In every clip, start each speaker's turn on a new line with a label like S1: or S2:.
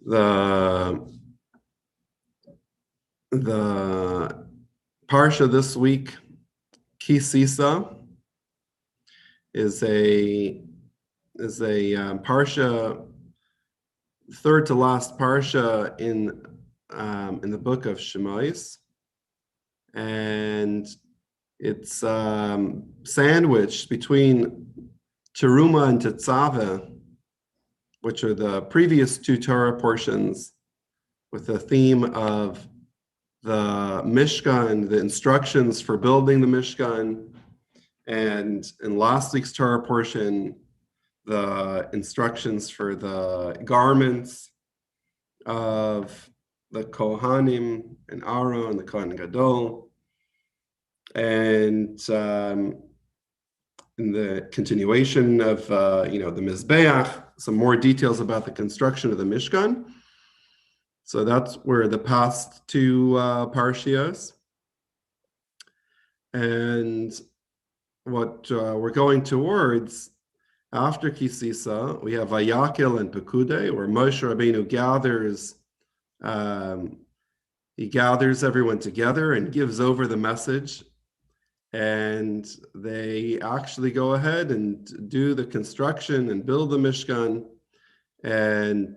S1: The Parsha this week, Tisa, is a Parsha, third to last Parsha in the book of Shemais, and it's sandwiched between Teruma and Tetzaveh, which are the previous two Torah portions, with the theme of the Mishkan, the instructions for building the Mishkan, and in last week's Torah portion, the instructions for the garments of the Kohanim and Aaron, the Kohen Gadol, and in the continuation of the Mizbeach, some more details about the construction of the Mishkan. So that's where the past two parshias. And what we're going towards after Kisisa, we have Vayakel and Pekude, where Moshe Rabbeinu gathers everyone together and gives over the message. And they actually go ahead and do the construction and build the Mishkan. And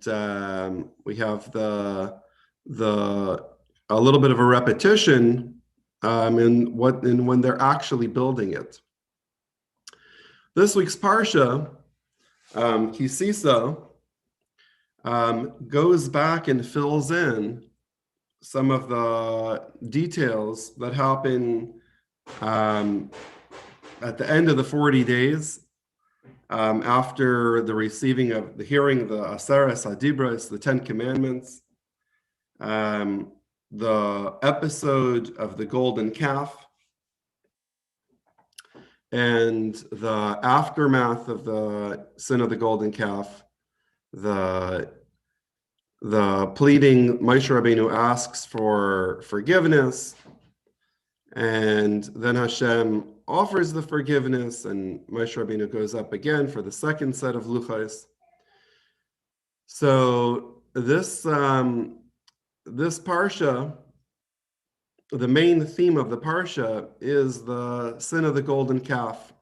S1: we have a little bit of a repetition in when they're actually building it. This week's Parsha, Kisisa, goes back and fills in some of the details that happen at the end of the 40 days, after the hearing of the Aseres Hadibros, the 10 Commandments, the episode of the golden calf, and the aftermath of the sin of the golden calf, the pleading. Moshe Rabbeinu asks for forgiveness, and then Hashem offers the forgiveness, and Moshe Rabbeinu goes up again for the second set of luchos. So this parsha, the main theme of the parsha is the sin of the golden calf.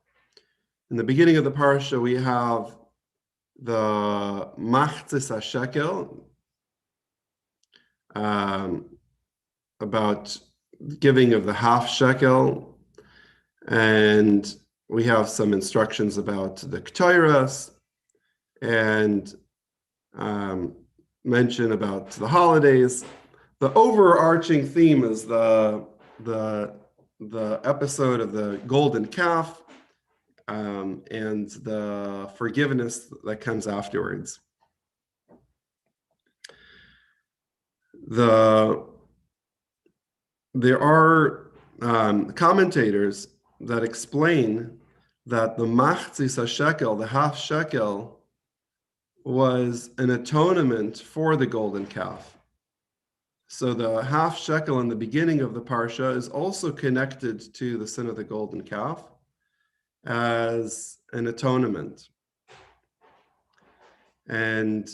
S1: In the beginning of the parsha, we have the machzis hashekel, about giving of the half shekel, and we have some instructions about the ketores, and mention about the holidays. The overarching theme is the episode of the golden calf, and the forgiveness that comes afterwards. There are commentators that explain that the machzis hashekel, the half shekel, was an atonement for the golden calf. So the half shekel in the beginning of the parsha is also connected to the sin of the golden calf as an atonement. And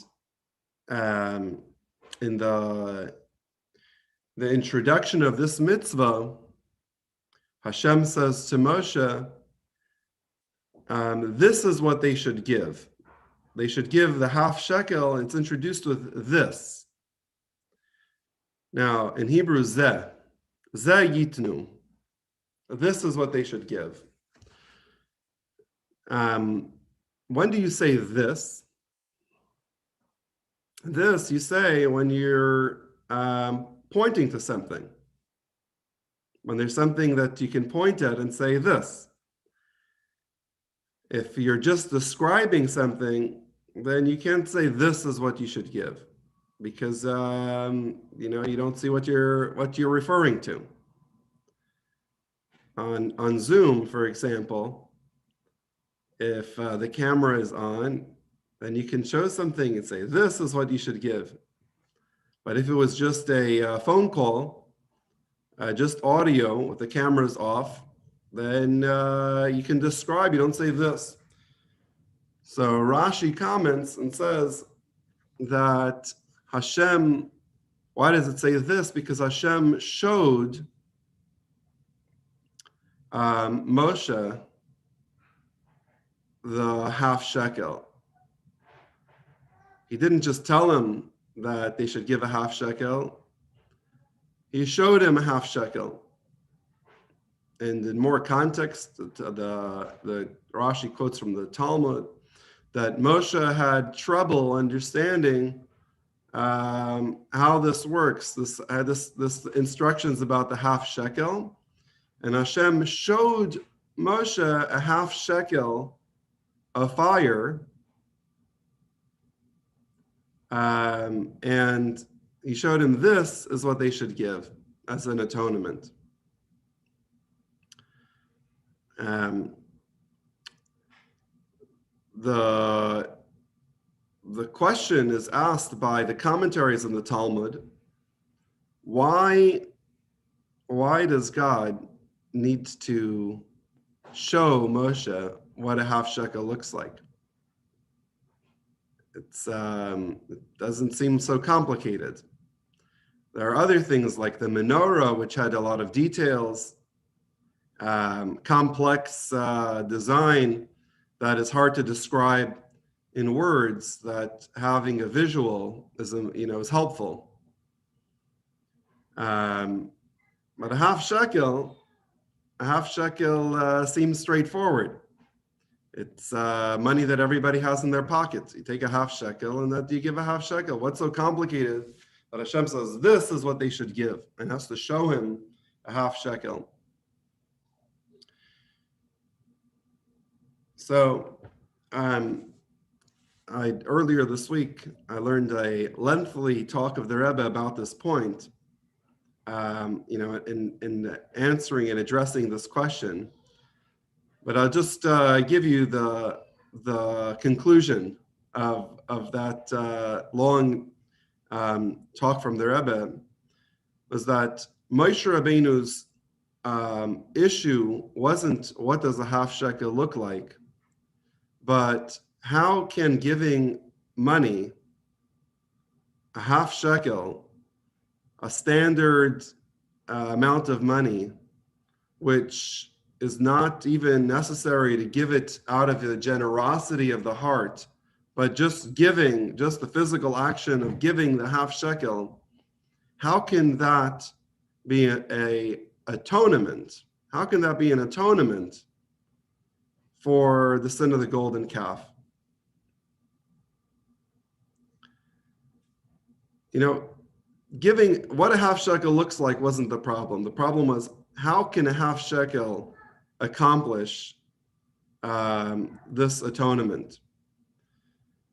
S1: in the introduction of this mitzvah, Hashem says to Moshe, this is what they should give. They should give the half shekel, and it's introduced with this. Now, in Hebrew, zeh yitnu. This is what they should give. When do you say this? This you say when you're pointing to something. When there's something that you can point at and say this. If you're just describing something, then you can't say this is what you should give, because you don't see what you're referring to. On Zoom, for example, if the camera is on, then you can show something and say this is what you should give. But if it was just a phone call, just audio with the cameras off, then you can describe, you don't say this. So Rashi comments and says that Hashem, why does it say this? Because Hashem showed Moshe the half shekel. He didn't just tell him that they should give a half shekel. He showed him a half shekel. And in more context, the Rashi quotes from the Talmud that Moshe had trouble understanding how this works. This instructions about the half shekel, and Hashem showed Moshe a half shekel of fire, and he showed him this is what they should give as an atonement. The question is asked by the commentaries in the Talmud: why does God need to show Moshe what a half shekel looks like? It doesn't seem so complicated. There are other things like the menorah, which had a lot of details, complex design that is hard to describe in words, that having a visual is helpful. But a half shekel seems straightforward. It's money that everybody has in their pockets. You take a half shekel and that you give a half shekel. What's so complicated that Hashem says this is what they should give and has to show him a half shekel? So earlier this week, I learned a lengthy talk of the Rebbe about this point, in answering and addressing this question. But I'll just give you the conclusion of that long talk from the Rebbe, was that Moshe Rabbeinu's issue wasn't what does a half shekel look like, but how can giving money, a half shekel, a standard amount of money, which is not even necessary to give it out of the generosity of the heart, but just the physical action of giving the half shekel, how can that be a atonement? How can that be an atonement for the sin of the golden calf? Giving what a half shekel looks like wasn't the problem. The problem was, how can a half shekel accomplish this atonement?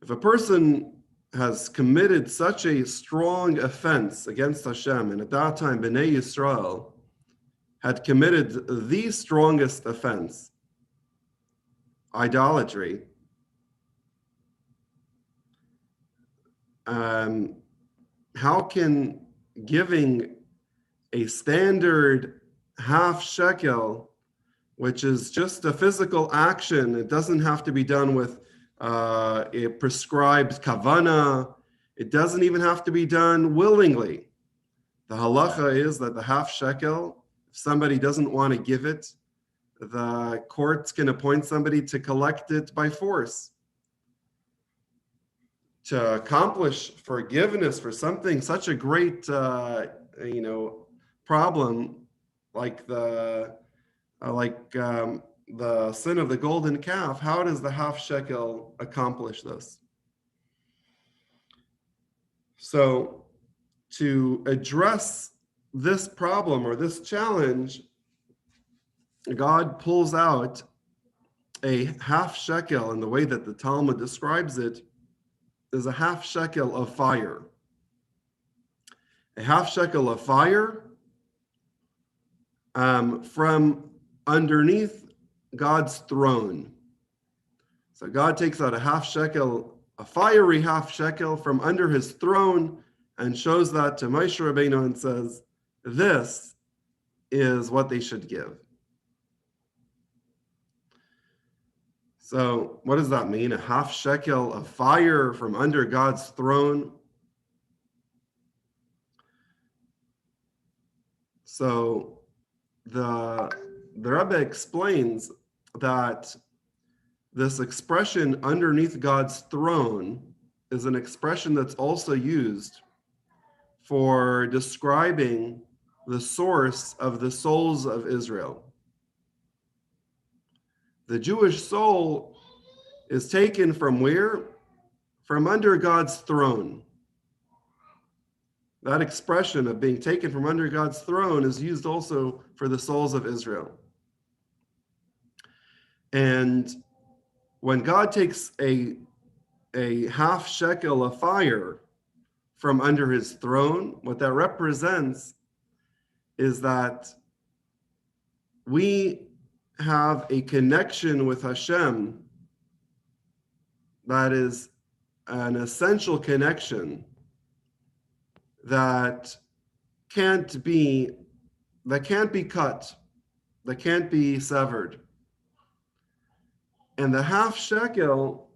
S1: If a person has committed such a strong offense against Hashem, and at that time Bnei Yisrael had committed the strongest offense, idolatry, how can giving a standard half shekel, which is just a physical action, it doesn't have to be done with a prescribed kavana, it doesn't even have to be done willingly. The halacha is that the half shekel, if somebody doesn't want to give it, the courts can appoint somebody to collect it by force. To accomplish forgiveness for something such a great, problem like the sin of the golden calf, how does the half shekel accomplish this? So, to address this problem or this challenge, God pulls out a half shekel, and the way that the Talmud describes it is a half shekel of fire. A half shekel of fire from underneath God's throne. So God takes out a half shekel, a fiery half shekel from under his throne, and shows that to Moshe Rabbeinu and says, this is what they should give. So what does that mean? A half shekel of fire from under God's throne? So the Rebbe explains that this expression underneath God's throne is an expression that's also used for describing the source of the souls of Israel. The Jewish soul is taken from where? From under God's throne. That expression of being taken from under God's throne is used also for the souls of Israel. And when God takes a half shekel of fire from under his throne, what that represents is that we have a connection with Hashem that is an essential connection that can't be cut, that can't be severed. And the half shekel,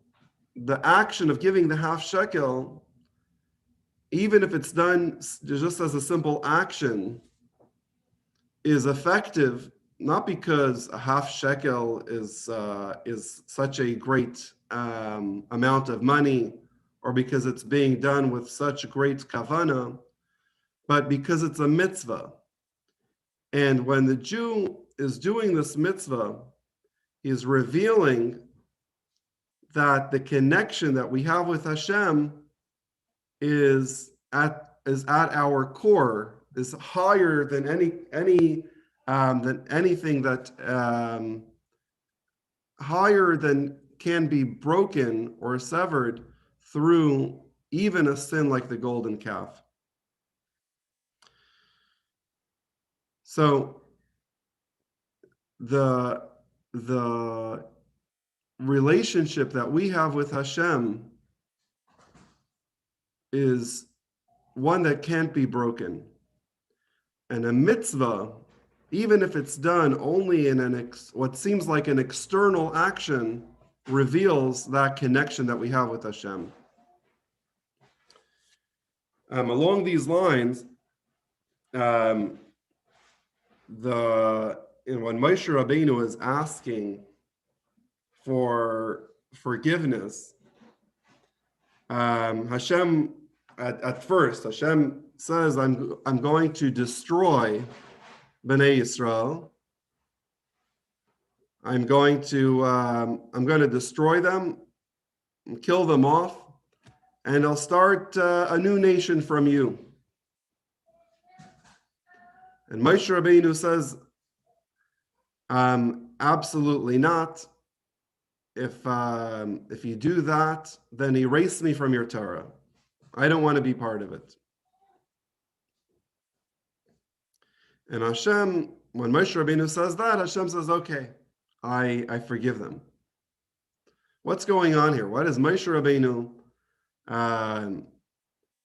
S1: the action of giving the half shekel, even if it's done just as a simple action, is effective, not because a half shekel is such a great amount of money, or because it's being done with such great kavana, but because it's a mitzvah. And when the Jew is doing this mitzvah, he is revealing that the connection that we have with Hashem is at our core, is higher than anything that higher than can be broken or severed through even a sin like the golden calf. So the relationship that we have with Hashem is one that can't be broken. And a mitzvah, even if it's done only in what seems like an external action, reveals that connection that we have with Hashem. Along these lines, when Moshe Rabbeinu is asking for forgiveness, Hashem at first Hashem says, "I'm going to destroy Bnei Yisrael. I'm going to destroy them, and kill them off, and I'll start a new nation from you." And Moshe Rabbeinu says, "Absolutely not. If you do that, then erase me from your Torah. I don't want to be part of it." And Hashem, when Moshe Rabbeinu says that, Hashem says, "Okay, I forgive them." What's going on here? What is Moshe Rabbeinu?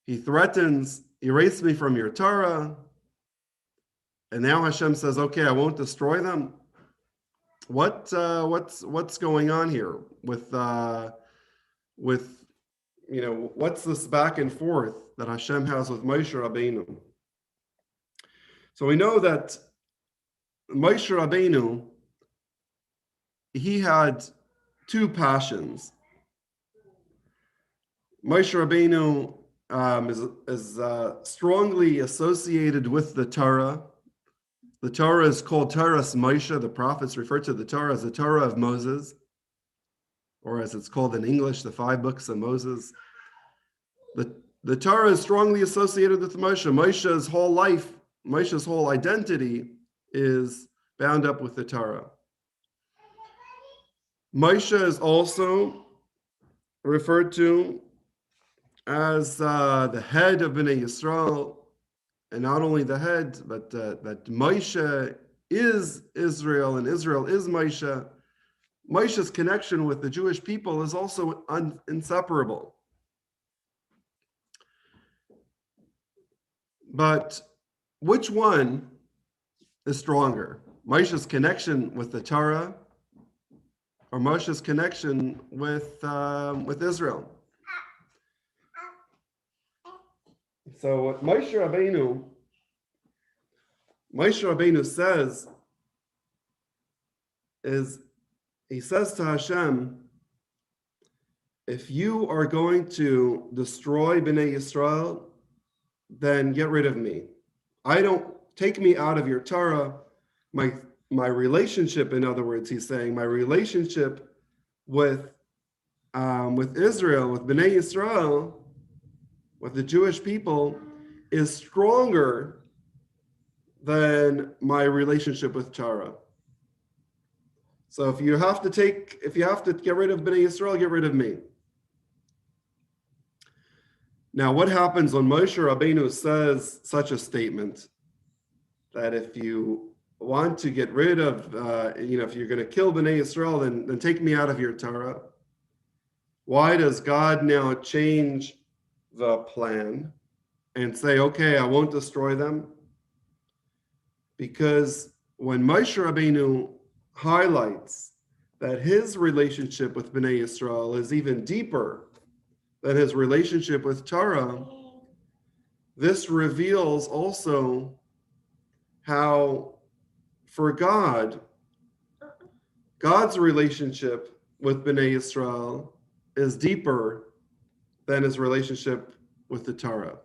S1: He threatens, "Erase me from your Torah," and now Hashem says, "Okay, I won't destroy them." What's going on here with what's this back and forth that Hashem has with Moshe Rabbeinu? So we know that Moshe Rabbeinu, he had two passions. Moshe Rabbeinu is strongly associated with the Torah. The Torah is called Torah's Moshe. The prophets refer to the Torah as the Torah of Moses, or as it's called in English, the 5 books of Moses. The Torah is strongly associated with Moshe. Moshe's whole life, Moshe's whole identity is bound up with the Torah. Moshe is also referred to as the head of Bnei Yisrael, and not only the head, but that Moshe is Israel and Israel is Moshe. Moshe's connection with the Jewish people is also inseparable. But which one is stronger? Moshe's connection with the Torah or Moshe's connection with Israel? So Moshe Moshe Rabbeinu says is, he says to Hashem, if you are going to destroy Bnei Yisrael, then get rid of me. Take me out of your Torah. My relationship, in other words, he's saying, my relationship with Israel, with Bnei Yisrael, with the Jewish people, is stronger than my relationship with Torah. So if you have to get rid of Bnei Yisrael, get rid of me. Now, what happens when Moshe Rabbeinu says such a statement, that if you want to get rid of, if you're going to kill Bnei Yisrael, then take me out of your Torah? Why does God now change the plan and say, okay, I won't destroy them? Because when Moshe Rabbeinu highlights that his relationship with Bnei Yisrael is even deeper than his relationship with Torah, this reveals also how, for God's relationship with Bnei Yisrael is deeper than his relationship with the Torah.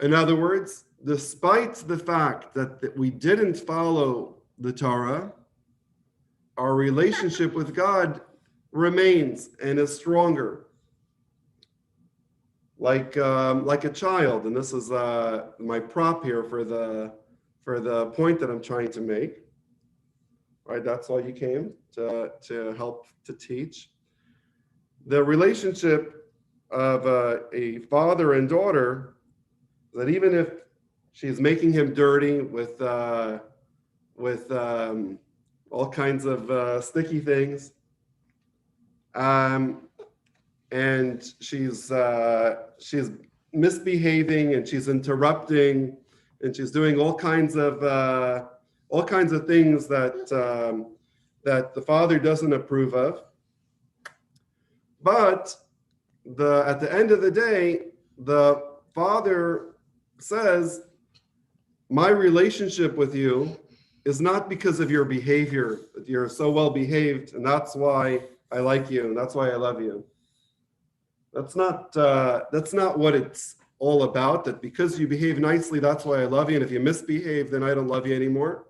S1: In other words, despite the fact that we didn't follow the Torah, our relationship with God remains and is stronger. Like a child, and this is my prop here for the point that I'm trying to make. Right, that's why you came to help to teach. The relationship of a father and daughter, that even if she's making him dirty with all kinds of sticky things, and she's misbehaving, and she's interrupting, and she's doing all kinds of things that the father doesn't approve of. But at the end of the day, the father says, my relationship with you is not because of your behavior, that you're so well behaved, and that's why I like you, and that's why I love you. That's not what it's all about, that because you behave nicely, that's why I love you, and if you misbehave, then I don't love you anymore.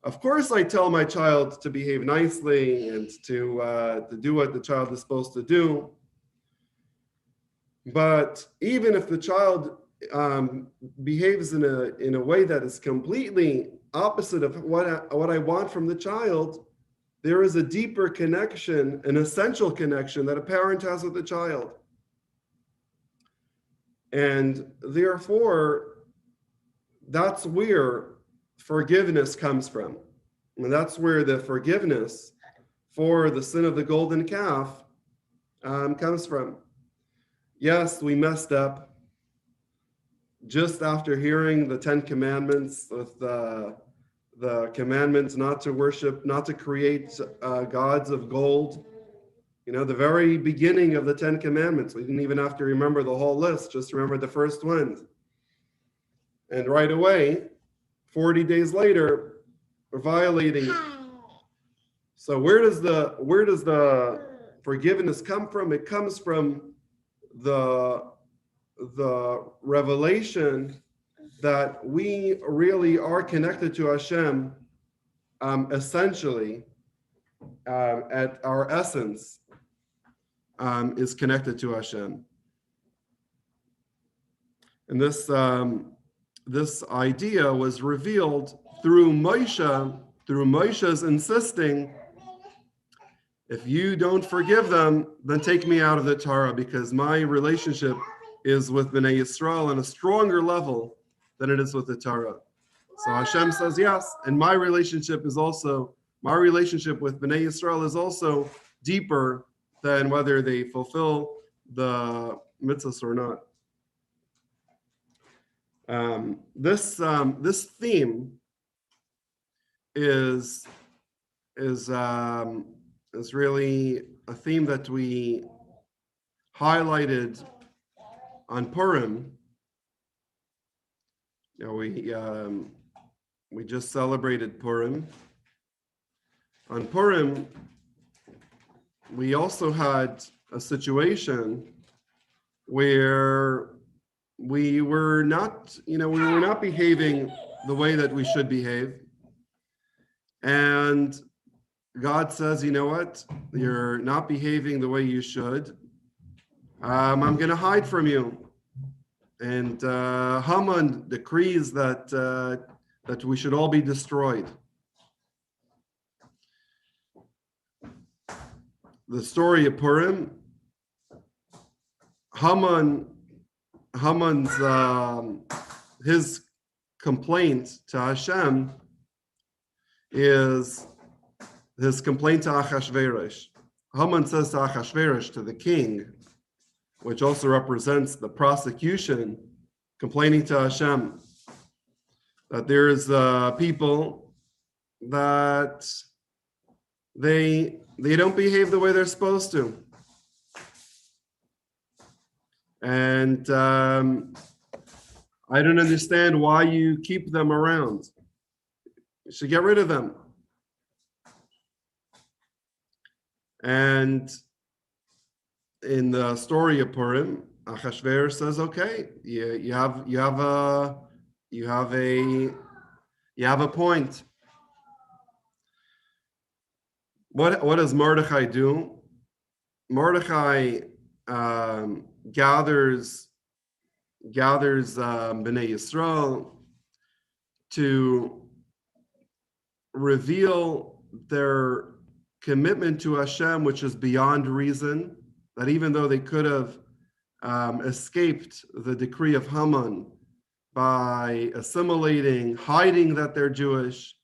S1: Of course, I tell my child to behave nicely and to do what the child is supposed to do. But even if the child behaves in a way that is completely opposite of what I want from the child, there is a deeper connection, an essential connection that a parent has with the child. And therefore, that's where forgiveness comes from. And that's where the forgiveness for the sin of the golden calf comes from. Yes, we messed up. Just after hearing the 10 commandments, with the commandments not to worship, not to create gods of gold, the very beginning of the 10 commandments, we didn't even have to remember the whole list, just remember the first ones. And right away, 40 days later, we're violating it. So where does the forgiveness come from? It comes from the revelation that we really are connected to Hashem, essentially, at our essence, is connected to Hashem. And this idea was revealed through Moshe's insisting, if you don't forgive them, then take me out of the Torah, because my relationship is with Bnei Yisrael on a stronger level than it is with the Torah. So Hashem says yes, and my relationship with Bnei Yisrael is also deeper than whether they fulfill the mitzvahs or not. This theme is really a theme that we highlighted on Purim, We just celebrated Purim. On Purim, we also had a situation where we were not behaving the way that we should behave. And God says, you know what? You're not behaving the way you should. I'm going to hide from you. And Haman decrees that we should all be destroyed. The story of Purim, Haman's his complaint to Hashem is his complaint to Achashverosh. Haman says to Achashverosh, to the king, which also represents the prosecution, complaining to Hashem, that there's people that they don't behave the way they're supposed to. And I don't understand why you keep them around. You should get rid of them. And in the story of Purim, Achashverosh says, "Okay, you have a point." What does Mordechai do? Mordechai gathers Bnei Yisrael to reveal their commitment to Hashem, which is beyond reason, that even though they could have escaped the decree of Haman by assimilating, hiding that they're Jewish,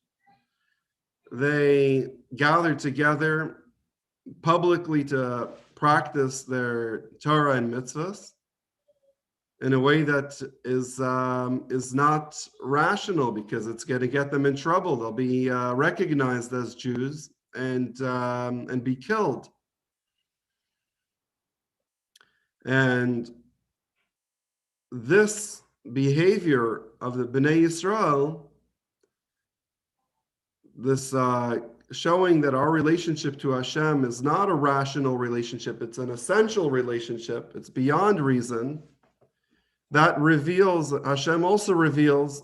S1: they gathered together publicly to practice their Torah and mitzvahs in a way that is not rational, because it's going to get them in trouble. They'll be recognized as Jews and be killed. And this behavior of the Bnei Yisrael, this showing that our relationship to Hashem is not a rational relationship, it's an essential relationship, it's beyond reason, that reveals, Hashem also reveals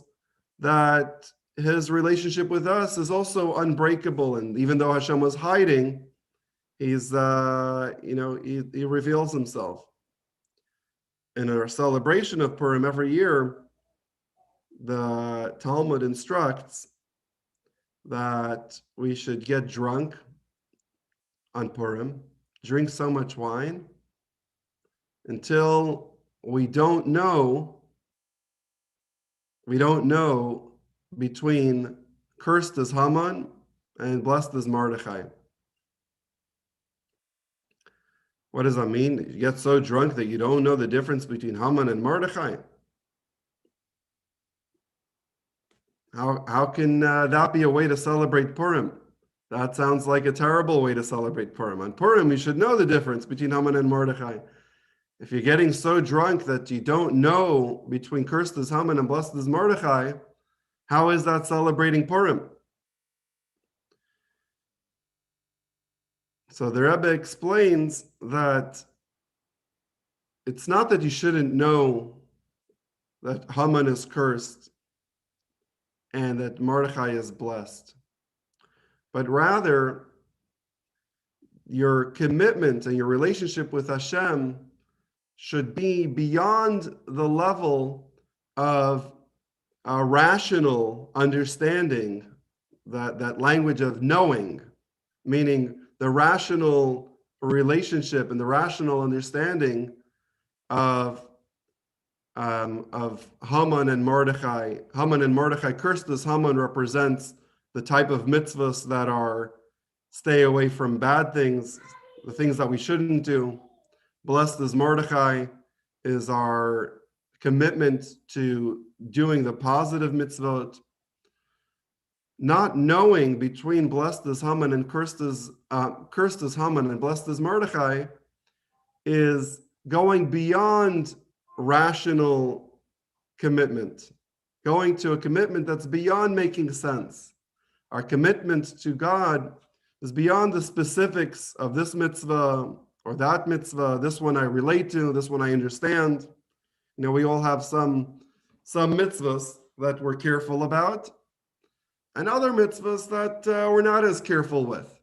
S1: that his relationship with us is also unbreakable. And even though Hashem was hiding, he's, he reveals himself. In our celebration of Purim every year, the Talmud instructs that we should get drunk on Purim, drink so much wine until we don't know between cursed is Haman and blessed is Mordechai. What does that mean? You get so drunk that you don't know the difference between Haman and Mordechai? How can that be a way to celebrate Purim? That sounds like a terrible way to celebrate Purim. On Purim, you should know the difference between Haman and Mordechai. If you're getting so drunk that you don't know between cursed is Haman and blessed is Mordechai, how is that celebrating Purim? So the Rebbe explains that it's not that you shouldn't know that Haman is cursed and that Mordechai is blessed, but rather your commitment and your relationship with Hashem should be beyond the level of a rational understanding, that language of knowing, meaning the rational relationship and the rational understanding of Haman and Mordechai. Haman and Mordechai, cursed as Haman, represents the type of mitzvahs that are stay away from bad things, the things that we shouldn't do. Blessed as Mordechai is our commitment to doing the positive mitzvot. Not knowing between blessed as Haman and cursed as Haman and blessed as Mordechai is going beyond rational commitment. going to a commitment that's beyond making sense. Our commitment to God is beyond the specifics of this mitzvah or that mitzvah. This one I relate to, this one I understand. We all have some mitzvahs that we're careful about, and other mitzvahs that we're not as careful with.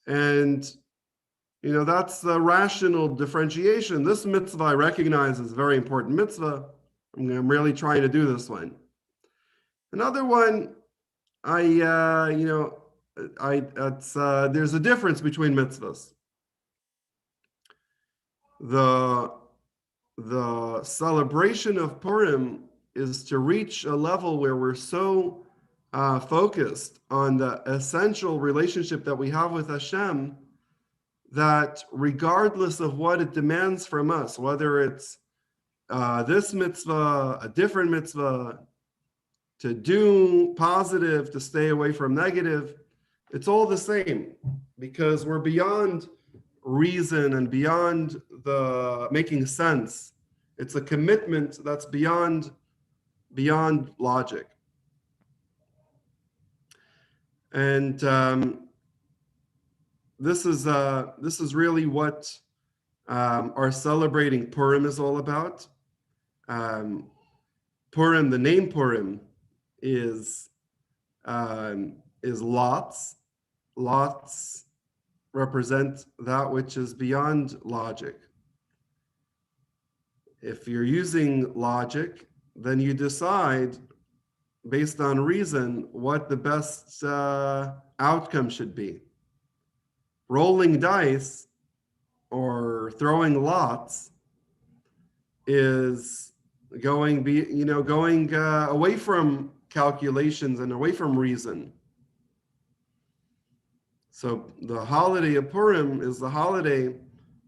S1: And that's the rational differentiation. This mitzvah I recognize as a very important mitzvah. I'm really trying to do this one. Another one, there's a difference between mitzvahs. The celebration of Purim is to reach a level where we're so focused on the essential relationship that we have with Hashem, that regardless of what it demands from us, whether it's this mitzvah, a different mitzvah, to do positive, to stay away from negative, it's all the same, because we're beyond reason and beyond the making sense. It's a commitment that's beyond logic. And this is really what our celebrating Purim is all about. Purim, the name Purim, is lots. Lots represent that which is beyond logic. If you're using logic, then you decide based on reason what the best outcome should be. Rolling dice or throwing lots is going away from calculations and away from reason. So the holiday of Purim is the holiday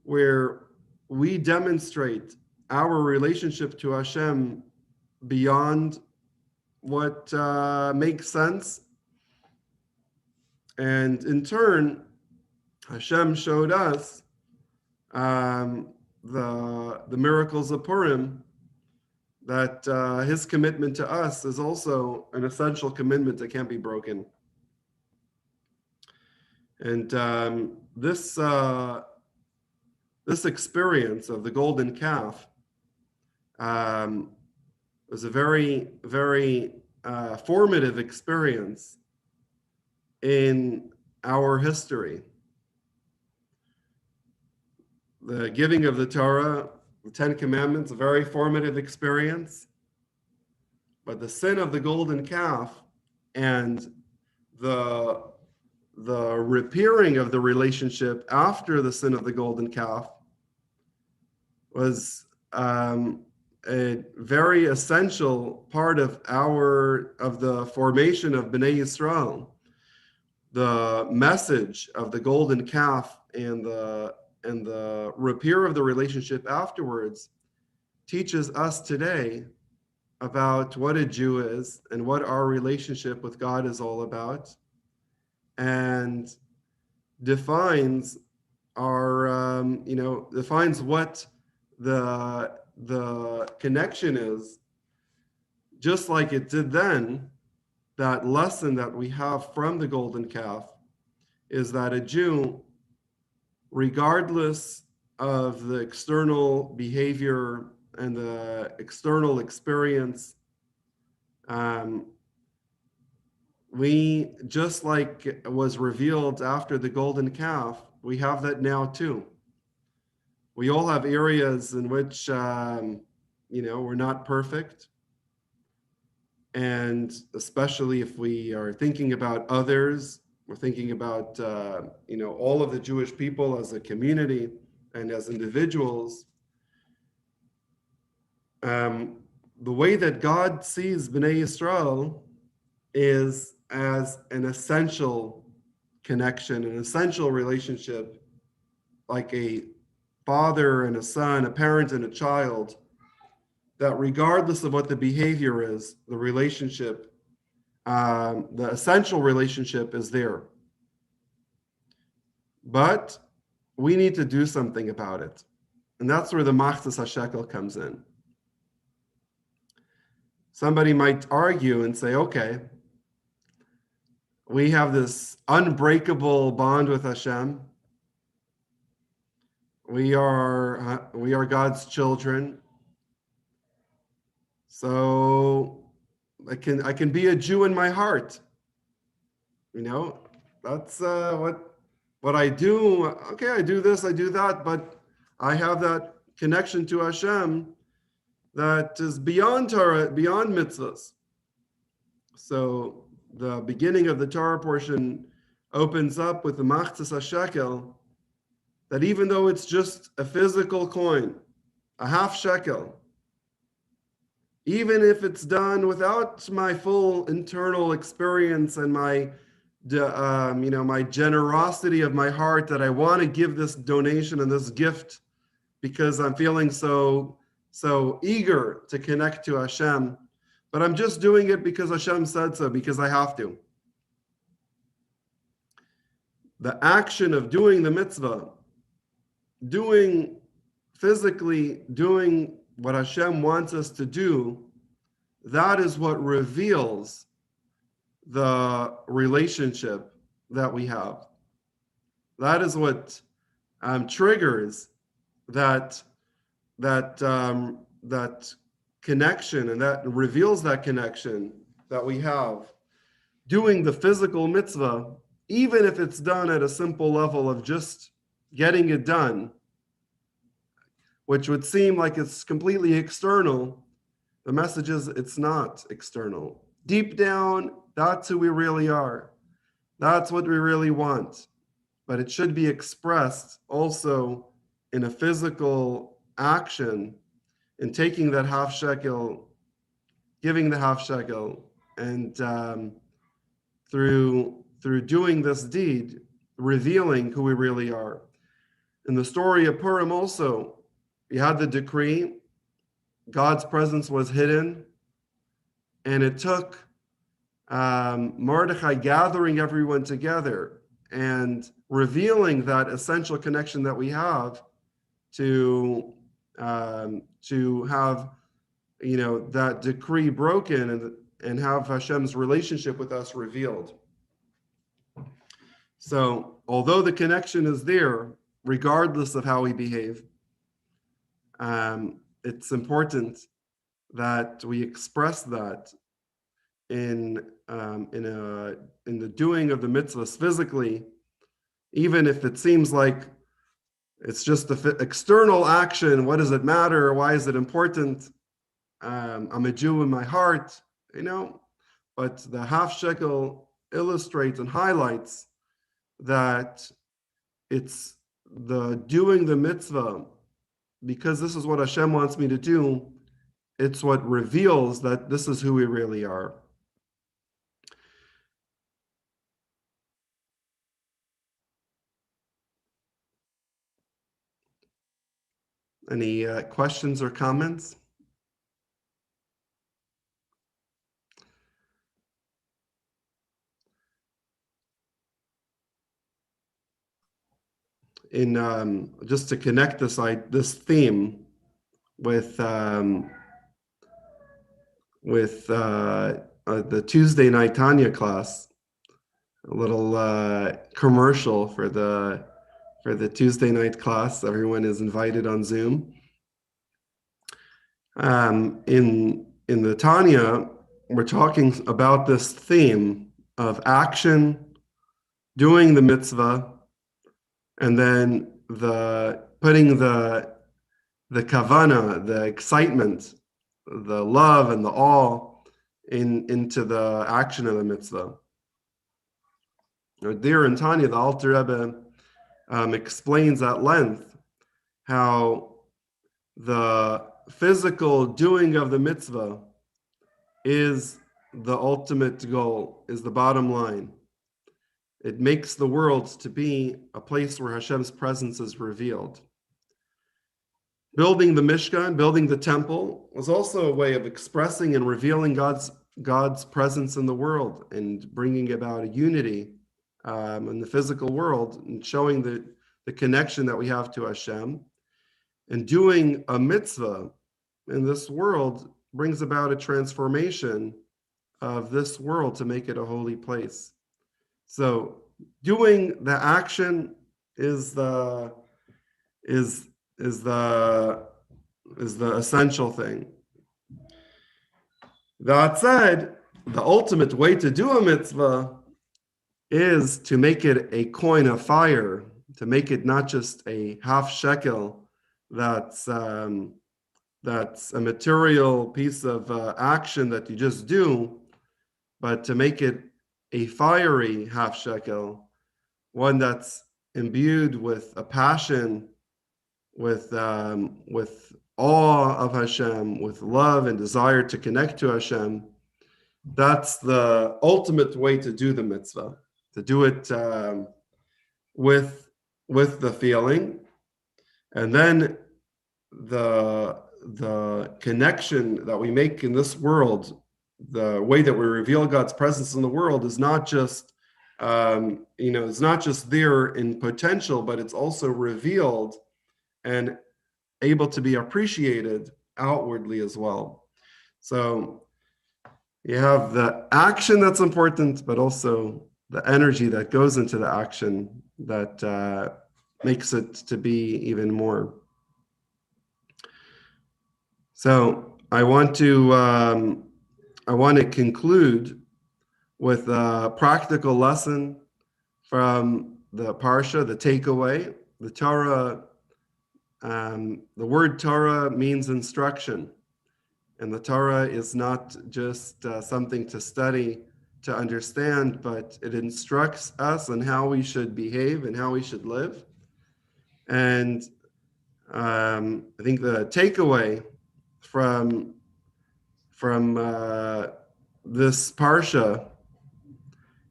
S1: where we demonstrate our relationship to Hashem beyond what makes sense. And in turn, Hashem showed us the miracles of Purim, that his commitment to us is also an essential commitment that can't be broken. And this experience of the golden calf was a very, very formative experience in our history. The giving of the Torah, the Ten Commandments, a very formative experience. But the sin of the golden calf and the repairing of the relationship after the sin of the golden calf was a very essential part of the formation of Bnei Yisrael. The message of the golden calf and the repair of the relationship afterwards teaches us today about what a Jew is and what our relationship with God is all about, and defines defines what the connection is. Just like it did then, that lesson that we have from the golden calf is that a Jew, regardless of the external behavior and the external experience, we, just like was revealed after the golden calf, we have that now too. We all have areas in which, we're not perfect. And especially if we are thinking about others, we're thinking about, all of the Jewish people as a community and as individuals. The way that God sees Bnei Yisrael is as an essential connection, an essential relationship, like a father and a son, a parent and a child, that regardless of what the behavior is, the relationship, the essential relationship is there. But we need to do something about it. And that's where the Machzas HaShekel comes in. somebody might argue and say, okay, we have this unbreakable bond with Hashem. We are God's children. So I can be a Jew in my heart. That's what I do. Okay, I do this, I do that, but I have that connection to Hashem that is beyond Torah, beyond mitzvahs. So the beginning of the Torah portion opens up with the machzas hashekel, that even though it's just a physical coin, a half shekel, even if it's done without my full internal experience and my generosity of my heart, that I want to give this donation and this gift because I'm feeling so eager to connect to Hashem, but I'm just doing it because Hashem said so, because I have to. The action of doing the mitzvah, physically doing what Hashem wants us to do, that is what reveals the relationship that we have. That is what triggers that connection, and that reveals that connection that we have. Doing the physical mitzvah, even if it's done at a simple level of just getting it done, which would seem like it's completely external, the message is it's not external. Deep down, that's who we really are. That's what we really want. But it should be expressed also in a physical action, in taking that half shekel, giving the half shekel, and through doing this deed, revealing who we really are. In the story of Purim also, you had the decree, God's presence was hidden, and it took Mordechai gathering everyone together and revealing that essential connection that we have to have that decree broken and have Hashem's relationship with us revealed. So although the connection is there, regardless of how we behave, it's important that we express that in the doing of the mitzvahs physically, even if it seems like it's just an external action. What does it matter? Why is it important? I'm a Jew in my heart, but the half shekel illustrates and highlights that it's the doing the mitzvah, because this is what Hashem wants me to do. It's what reveals that this is who we really are. Any questions or comments? In just to connect this theme with the Tuesday night Tanya class, a little commercial for the Tuesday night class. Everyone is invited on Zoom. In the Tanya, we're talking about this theme of action, doing the mitzvah, and then putting the kavana, the excitement, the love and the awe into the action of the mitzvah. There in Tanya, the Alter Rebbe explains at length how the physical doing of the mitzvah is the ultimate goal, is the bottom line. It makes the world to be a place where Hashem's presence is revealed. Building the Mishkan, building the temple, was also a way of expressing and revealing God's presence in the world and bringing about a unity in the physical world and showing the connection that we have to Hashem. And doing a mitzvah in this world brings about a transformation of this world to make it a holy place. So doing the action is the is is the is the essential thing. That said, the ultimate way to do a mitzvah is to make it a coin of fire, to make it not just a half shekel that's a material piece of action that you just do, but to make it a fiery half shekel, one that's imbued with a passion, with awe of Hashem, with love and desire to connect to Hashem. That's the ultimate way to do the mitzvah, to do it with the feeling, and then the connection that we make in this world, the way that we reveal God's presence in the world is not just it's not just there in potential, but it's also revealed and able to be appreciated outwardly as well. So you have the action that's important, but also the energy that goes into the action that makes it to be even more. So I want to conclude with a practical lesson from the Parasha, the takeaway. The Torah, the word Torah means instruction. And the Torah is not just something to study, to understand, but it instructs us on how we should behave and how we should live. And I think the takeaway from this Parsha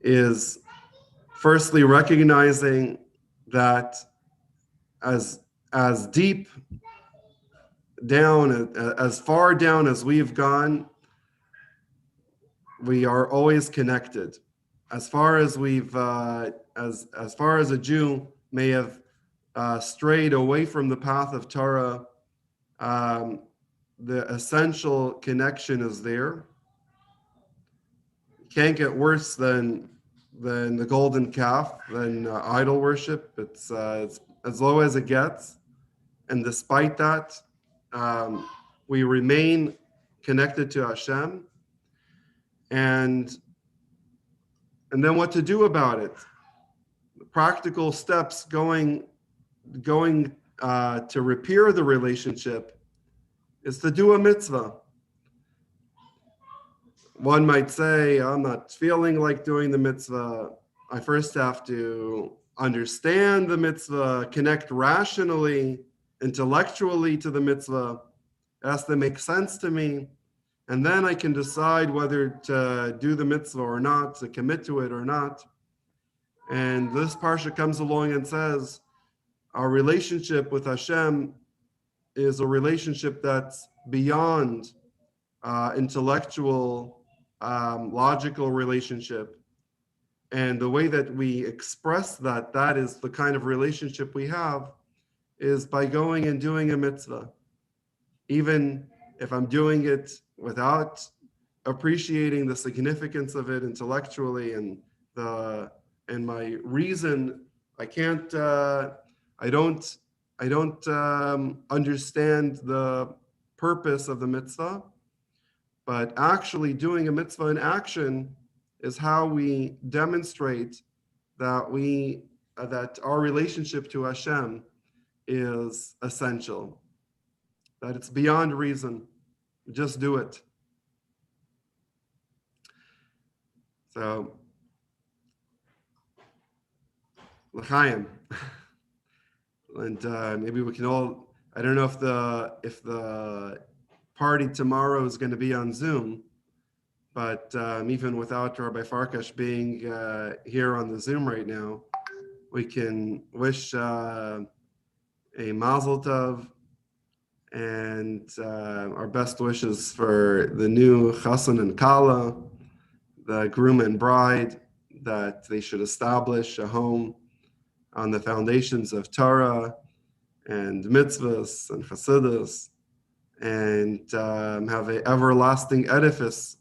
S1: is firstly recognizing that as deep down, as far down as we've gone, we are always connected. As far as we've, as far as a Jew may have strayed away from the path of Torah, the essential connection is there. Can't get worse than the golden calf, than idol worship. It's as low as it gets, and despite that, we remain connected to Hashem. And then what to do about it? Practical steps going to repair the relationship is to do a mitzvah. One might say, I'm not feeling like doing the mitzvah. I first have to understand the mitzvah, connect rationally, intellectually to the mitzvah. It has to make sense to me. And then I can decide whether to do the mitzvah or not, to commit to it or not. And this Parsha comes along and says, our relationship with Hashem is a relationship that's beyond intellectual, logical relationship. And the way that we express that is the kind of relationship we have, is by going and doing a mitzvah. Even if I'm doing it without appreciating the significance of it intellectually and my reason, I don't understand the purpose of the mitzvah, but actually doing a mitzvah in action is how we demonstrate that that our relationship to Hashem is essential, that it's beyond reason. Just do it. So, l'chaim. And maybe we can all, I don't know if the party tomorrow is going to be on Zoom, but even without Rabbi Farkash being here on the Zoom right now, we can wish a mazel tov and our best wishes for the new chassan and kala, the groom and bride, that they should establish a home on the foundations of Torah and mitzvahs and chassidus, and have an everlasting edifice.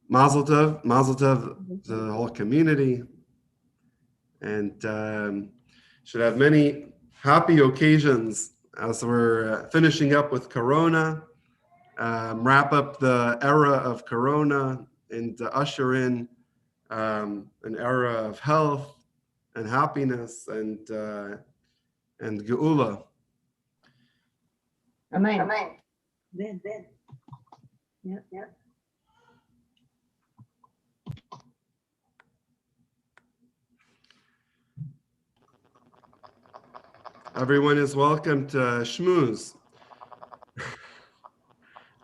S1: Mazel tov to the whole community, and should have many happy occasions as we're finishing up with Corona, wrap up the era of Corona, and usher in an era of health and happiness and geula.
S2: Amen.
S3: Amen.
S2: Good. Yep.
S1: Everyone is welcome to Shmooze.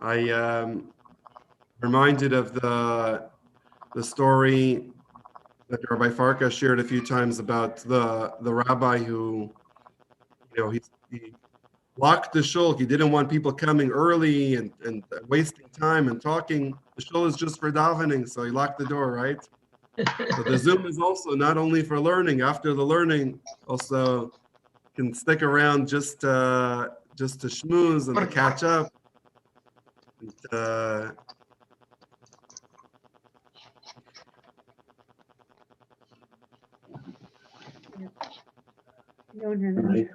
S1: I reminded of the story that Rabbi Farka shared a few times about the rabbi who, he locked the shul. He didn't want people coming early and wasting time and talking. The shul is just for davening, so he locked the door, right? So the Zoom is also not only for learning. After the learning, also can stick around just to schmooze and to catch up. And,
S4: Right.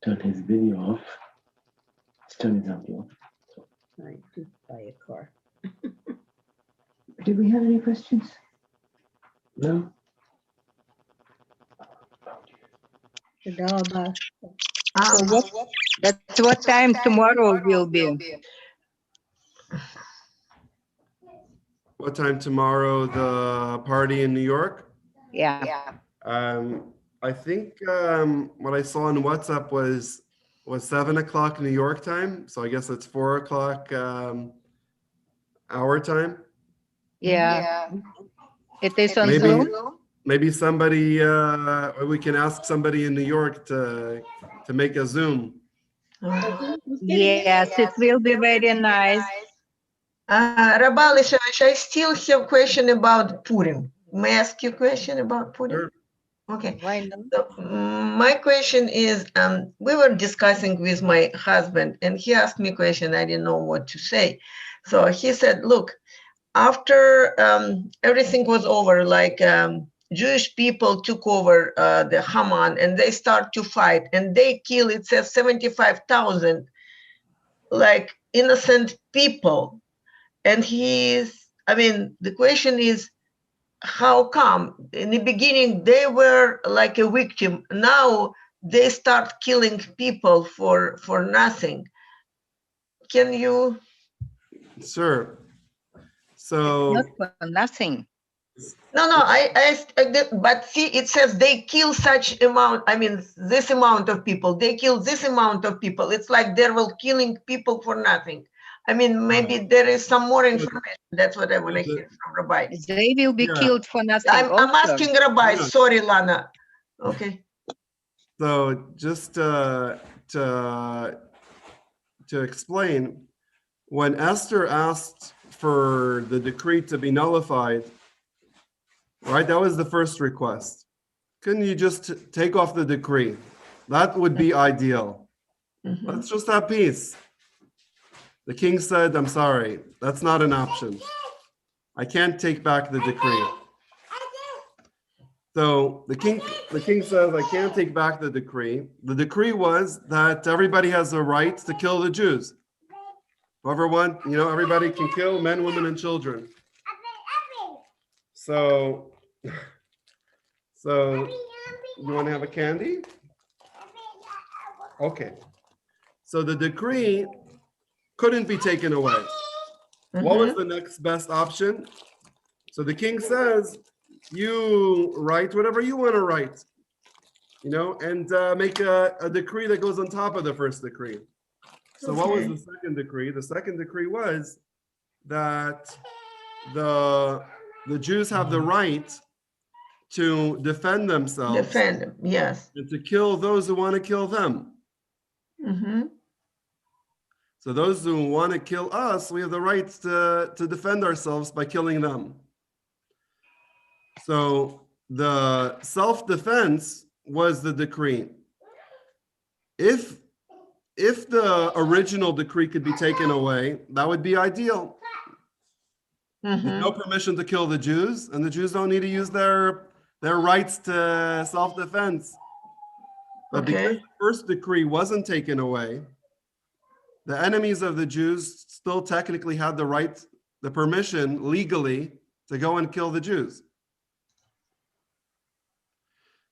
S4: Turn his video off. Let's turn his audio off.
S2: Right, to buy a car.
S4: Did we have any questions? No?
S3: So that's what time tomorrow will be.
S1: what time tomorrow? The party in New York?
S3: Yeah.
S1: I think what I saw on WhatsApp was 7 o'clock New York time. So I guess it's 4 o'clock our time.
S3: Yeah. It is on
S1: Maybe-
S3: Zoom.
S1: Maybe somebody, we can ask somebody in New York to make a Zoom.
S3: Yes, it will be very nice.
S5: Rabbi Elishevitz, I still have question about Purim. May I ask you a question about Purim?
S1: Sure.
S5: Okay.
S3: Why not?
S5: So, my question is, we were discussing with my husband, and he asked me a question. I didn't know what to say. So he said, look, after everything was over, like Jewish people took over the Haman, and they start to fight, and they kill, it says 75,000, like innocent people. And the question is, how come in the beginning they were like a victim, now they start killing people for nothing? Can you?
S1: Sure. So
S3: Not for nothing.
S5: No, but see, it says they kill such amount, this amount of people, they kill this amount of people. It's like they were killing people for nothing. Maybe there is some more information. That's what I want to hear from Rabbi.
S3: They will be
S1: Yeah.
S3: killed for nothing.
S5: I'm
S3: also.
S5: asking Rabbi.
S1: Yeah.
S5: Sorry, Lana. Okay.
S1: So just to explain, when Esther asked for the decree to be nullified, right, that was the first request. Couldn't you just take off the decree? That would be ideal.
S5: Mhm.
S1: Let's just have peace. The king said, I'm sorry, that's not an option. I can't take back the decree. So the king says, I can't take back the decree. The decree was that everybody has a right to kill the Jews. Whoever wants, everybody can kill men, women, and children. So you want to have a candy? Okay. So the decree couldn't be taken away. What was the next best option? So the king says, you write whatever you want to write, and make a decree that goes on top of the first decree. So what was the second decree? The second decree was that the Jews have the right to defend themselves.
S5: Defend them, yes.
S1: And to kill those who want to kill them.
S5: Mm-hmm.
S1: So those who want to kill us, we have the right to defend ourselves by killing them. So the self-defense was the decree. if the original decree could be taken away, that would be ideal. There's no permission to kill the Jews, and the Jews don't need to use their rights to self-defense. But because
S5: Okay.
S1: the first decree wasn't taken away, the enemies of the Jews still technically had the right, the permission legally to go and kill the Jews.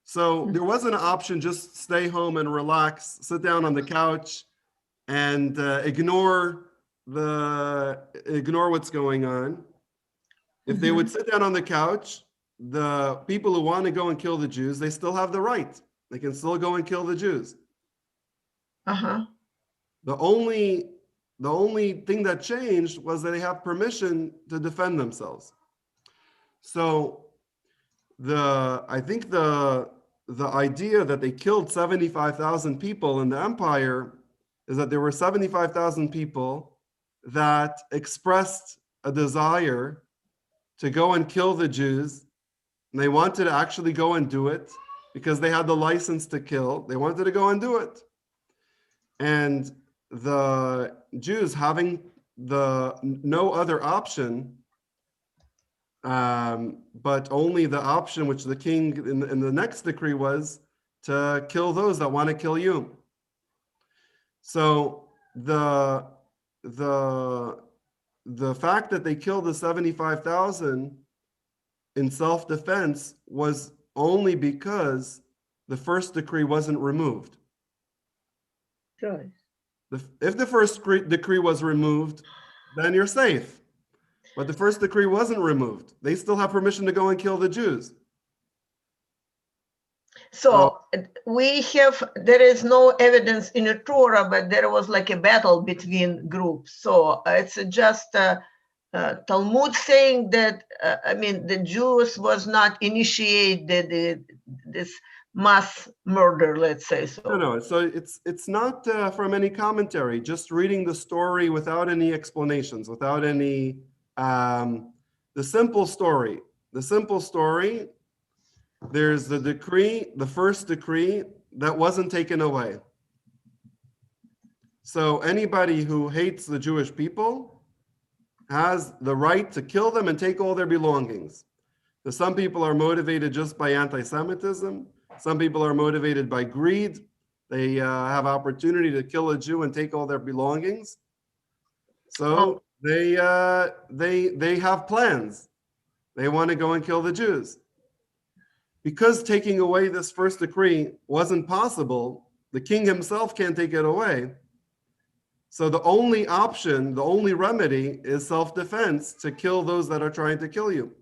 S1: So there wasn't an option, just stay home and relax, sit down on the couch and ignore what's going on. If they would sit down on the couch, the people who want to go and kill the Jews, they still have the right. They can still go and kill the Jews.
S5: Uh-huh.
S1: The only thing that changed was that they have permission to defend themselves. So I think the idea that they killed 75,000 people in the empire is that there were 75,000 people that expressed a desire to go and kill the Jews, and they wanted to actually go and do it because they had the license to kill. They wanted to go and do it. And the Jews, having no other option, but only the option which the king in the next decree was to kill those that want to kill you. So the fact that they killed the 75,000 in self-defense was only because the first decree wasn't removed.
S2: Choice.
S1: If the first decree was removed, then you're safe. But the first decree wasn't removed. They still have permission to go and kill the Jews.
S5: So there is no evidence in the Torah, but there was like a battle between groups. So it's just Talmud saying that, the Jews was not initiated this mass murder, let's say so.
S1: No. So it's not from any commentary, just reading the story without any explanations, without any, the simple story. There's the decree, the first decree that wasn't taken away. So anybody who hates the Jewish people has the right to kill them and take all their belongings. So some people are motivated just by anti-Semitism. Some people are motivated by greed. They have opportunity to kill a Jew and take all their belongings. So they have plans. They want to go and kill the Jews. Because taking away this first decree wasn't possible, the king himself can't take it away. So the only option, the only remedy is self-defense, to kill those that are trying to kill you.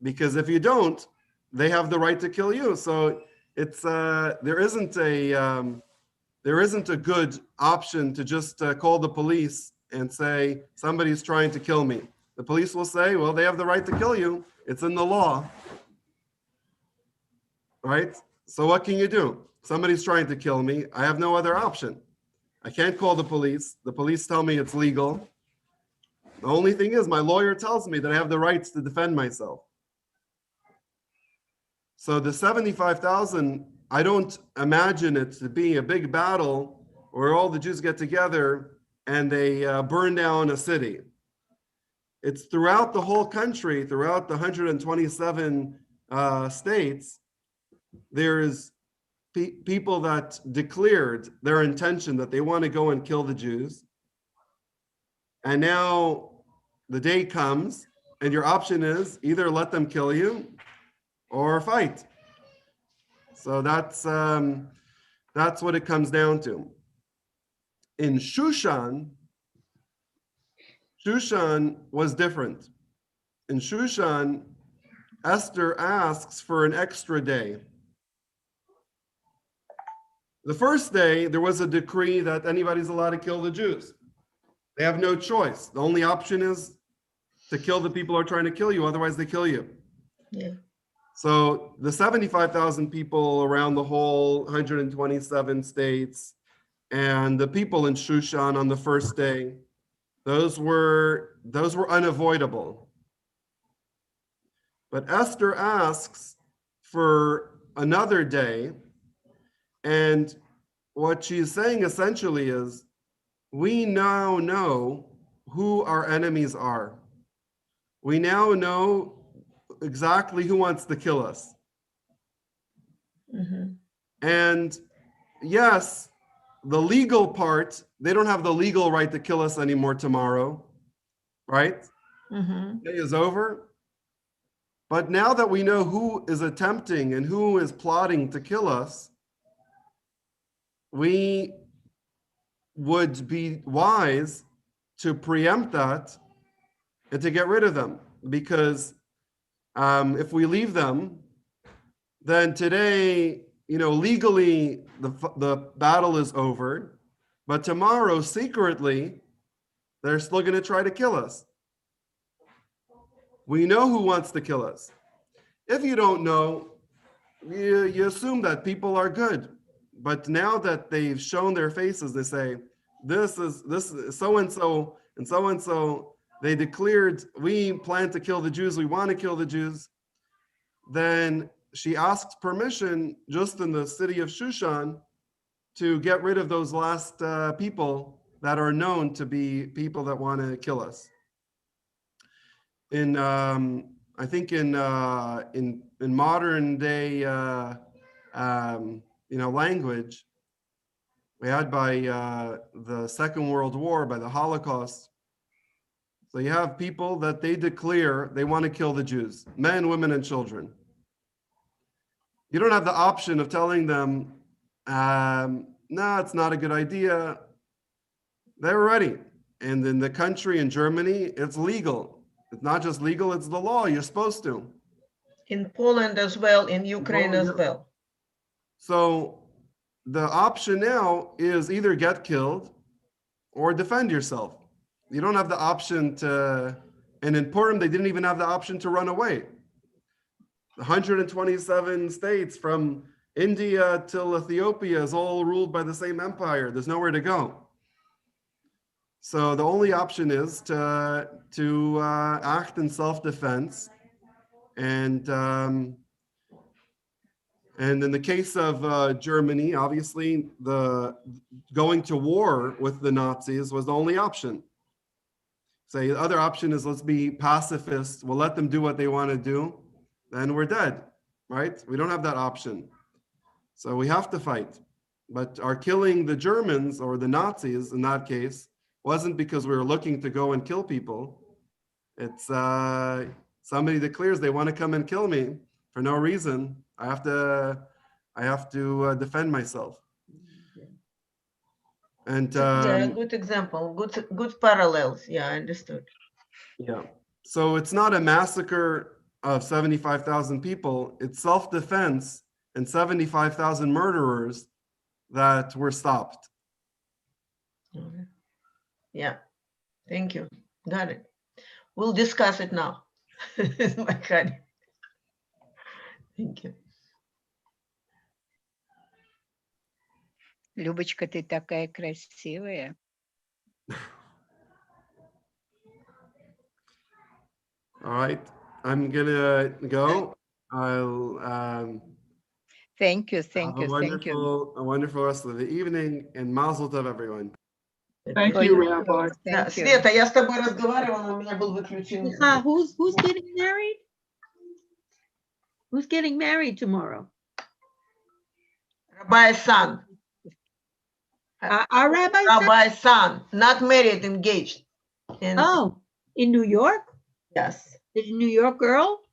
S1: Because if you don't, they have the right to kill you. So it's there isn't a good option to just call the police and say somebody's trying to kill me. The police will say, well, they have the right to kill you. It's in the law. Right? So what can you do? Somebody's trying to kill me. I have no other option. I can't call the police. The police tell me it's legal. The only thing is my lawyer tells me that I have the rights to defend myself. So the 75,000, I don't imagine it to be a big battle where all the Jews get together and they burn down a city. It's throughout the whole country, throughout the 127 states, there's people that declared their intention that they want to go and kill the Jews. And now the day comes and your option is either let them kill you or fight. So that's what it comes down to. In Shushan was different. In Shushan, Esther asks for an extra day. The first day, there was a decree that anybody's allowed to kill the Jews. They have no choice. The only option is to kill the people who are trying to kill you, otherwise they kill you.
S5: Yeah.
S1: So the 75,000 people around the whole 127 states and the people in Shushan on the first day, those were unavoidable. But Esther asks for another day, and what she's saying essentially is, we now know who our enemies are. We now know exactly who wants to kill us.
S5: Mhm.
S1: And yes, the legal part, they don't have the legal right to kill us anymore tomorrow, right?
S5: Mhm.
S1: Day is over. But now that we know who is attempting and who is plotting to kill us, we would be wise to preempt that and to get rid of them. Because if we leave them, then today, legally the battle is over, but tomorrow, secretly, they're still going to try to kill us. We know who wants to kill us. If you don't know, you assume that people are good. But now that they've shown their faces, they say, this is so-and-so and so-and-so. They declared, we plan to kill the Jews. We want to kill the Jews. Then she asked permission just in the city of Shushan to get rid of those last people that are known to be people that want to kill us. I think in modern day language, we had by the Second World War, by the Holocaust. So you have people that they declare they want to kill the Jews, men, women, and children. You don't have the option of telling them, no, it's not a good idea. They're ready. And in the country, in Germany, it's legal. It's not just legal, it's the law. You're supposed to.
S5: In Poland as well, in Ukraine as well.
S1: So the option now is either get killed or defend yourself. You don't have the option to, and in Purim, they didn't even have the option to run away. 127 states from India till Ethiopia is all ruled by the same empire. There's nowhere to go. So the only option is to act in self-defense, and in the case of Germany, obviously the going to war with the Nazis was the only option. So the other option is let's be pacifist. We'll let them do what they want to do, then we're dead, right? We don't have that option. So we have to fight. But our killing the Germans or the Nazis in that case wasn't because we were looking to go and kill people. It's somebody declares they want to come and kill me for no reason. I have to defend myself. And
S5: Yeah, good example, good parallels. Yeah, I understood.
S1: yeah. So it's not a massacre of 75,000 people. It's self-defense and 75,000 murderers that were stopped.
S5: Okay. Yeah, thank you. Got it. We'll discuss it now. My God. Thank you.
S3: Любочка, ты такая красивая.
S1: All right, I'm gonna go. I'll
S3: Thank you,
S1: have
S3: thank
S1: a
S3: you, thank you.
S1: wonderful rest of the evening, and Mazel Tov, everyone.
S2: Thank
S3: For
S2: you,
S3: you,
S2: Rabbi.
S5: Да,
S3: thank you.
S5: Света, я с тобой разговаривала, у меня был выключен.
S2: Who's getting married? Who's getting married tomorrow?
S5: Rabbi's son.
S2: Our rabbi?
S5: Rabbi's son, not married, engaged. And
S2: Oh, in New York?
S5: yes,
S2: Is a New York girl?